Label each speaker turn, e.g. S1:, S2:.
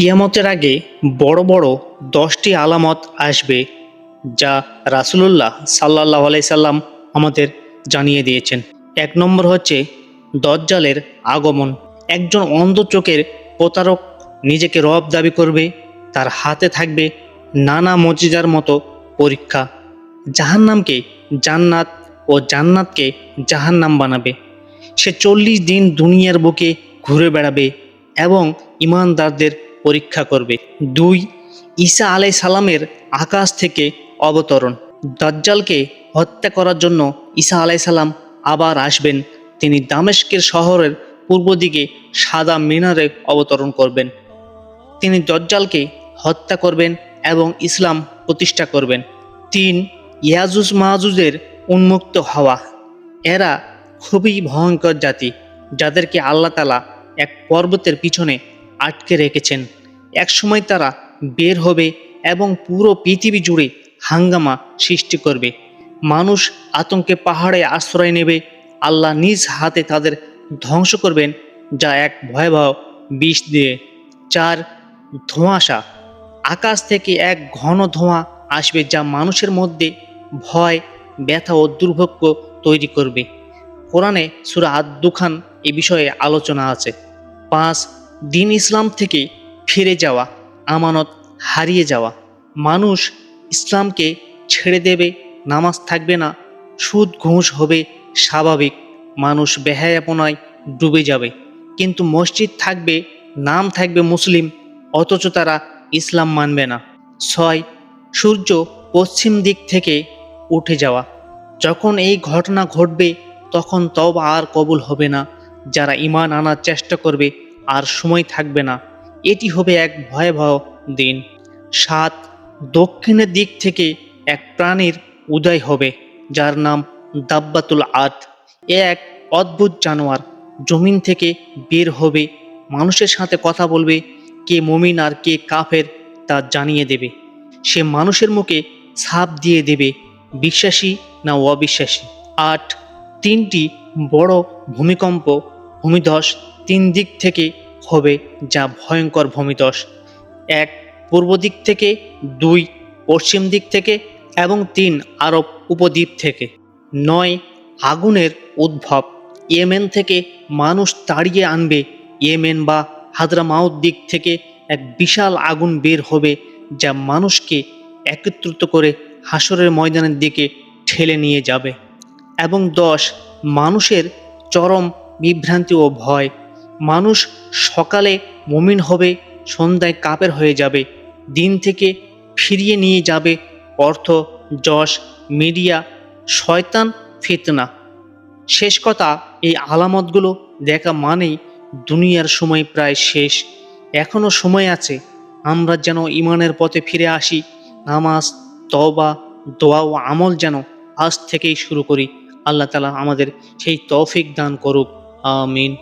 S1: কিয়ামতের আগে বড় বড় 10টি আলামত আসবে, যা রাসূলুল্লাহ সাল্লাল্লাহু আলাইহি সাল্লাম আমাদের জানিয়ে দিয়েছেন। 1 নম্বর হচ্ছে দজ্জালের আগমন। একজন অন্ধ চোখের প্রতারক নিজেকে রব দাবি করবে। তার হাতে থাকবে নানা মুজিজার মতো পরীক্ষা। জাহান্নামকে জান্নাত ও জান্নাতকে জাহান্নাম বানাবে। সে 40 দিন দুনিয়ার বুকে ঘুরে বেড়াবে এবং ঈমানদারদের পরীক্ষা করবে। 2, ঈসা আলাইহিস সালামের আকাশ থেকে অবতরণ। দাজ্জালকে হত্যা করার জন্য ঈসা আলাইহিস সালাম আবার আসবেন। তিনি দামেস্কের শহরের পূর্ব দিকে সাদা মিনারে অবতরণ করবেন। তিনি দাজ্জালকে হত্যা করবেন এবং ইসলাম প্রতিষ্ঠা করবেন। 3, ইয়াজুজ মাজুজের উন্মুক্ত হওয়া। এরা খুবই ভয়ঙ্কর জাতি, যাদেরকে আল্লাহ তাআলা এক পর্বতের পিছনে আটকে রেখেছেন। একসময় তারা বের হবে এবং পুরো পৃথিবী জুড়ে হাঙ্গামা সৃষ্টি করবে। মানুষ আতঙ্কে পাহাড়ে আশ্রয় নেবে। আল্লাহ নিজ হাতে তাদের ধ্বংস করবেন, যা এক ভয়াবহ বিষ দিয়ে। 4, ধোঁয়াশা। আকাশ থেকে এক ঘন ধোঁয়া আসবে, যা মানুষের মধ্যে ভয়, ব্যথা ও দুর্ভোগ তৈরি করবে। কোরআনে সূরা আদ-দুখান এ বিষয়ে আলোচনা আছে। 5, দ্বীন ইসলাম থেকে ফিরে যাওয়া, আমানত হারিয়ে যাওয়া। মানুষ ইসলামকে ছেড়ে দেবে, নামাজ থাকবে না, সুদ ঘুষ হবে স্বাভাবিক। মানুষ বেহায়াপনায় ডুবে যাবে, কিন্তু মসজিদ থাকবে, নাম থাকবে মুসলিম, অথচ তারা ইসলাম মানবে না। 6, সূর্য পশ্চিম দিক থেকে উঠে যাওয়া। যখন এই ঘটনা ঘটবে, তখন তওবা আর কবুল হবে না। যারা ঈমান আনার চেষ্টা করবে, আর সময় থাকবে না। এটি হবে এক ভয়াবহ দিন। 7, দক্ষিণের দিক থেকে এক প্রাণীর উদয় হবে, যার নাম দাব্বাতুল আদ। এ এক অদ্ভুত জানোয়ার জমিন থেকে বের হবে, মানুষের সাথে কথা বলবে, কে মুমিন আর কে কাফের তা জানিয়ে দেবে। সে মানুষের মুখে ছাপ দিয়ে দেবে, বিশ্বাসী না অবিশ্বাসী। 8, 3টি বড় ভূমিকম্প, ভূমিধস 3 দিক থেকে হবে, যা ভয়ঙ্কর ভূমিধস। 1, পূর্ব দিক থেকে, 2, পশ্চিম দিক থেকে এবং 3, আরব উপদ্বীপ থেকে। 9, আগুনের উদ্ভব। ইয়েমেন থেকে মানুষ তাড়িয়ে আনবে। ইয়েমেন বা হাদরামাউত দিক থেকে এক বিশাল আগুন বের হবে, যা মানুষকে একত্রিত করে হাসরের ময়দানের দিকে ঠেলে নিয়ে যাবে। এবং 10, মানুষের চরম বিভ্রান্তি ও ভয়। মানুষ সকালে মুমিন হবে, সন্ধ্যায় কাফের হয়ে যাবে। দিন থেকে ফিরিয়ে নিয়ে যাবে অর্থ, যশ, মিডিয়া, শয়তান, ফিতনা। শেষ কথা, এই আলামতগুলো দেখা মানেই দুনিয়ার সময় প্রায় শেষ। এখনো সময় আছে, আমরা যেন ঈমানের পথে ফিরে আসি। নামাজ, তওবা, দোয়া ও আমল যেন আজ থেকেই শুরু করি। আল্লাহ তাআলা আমাদের সেই তৌফিক দান করুক। আমিন।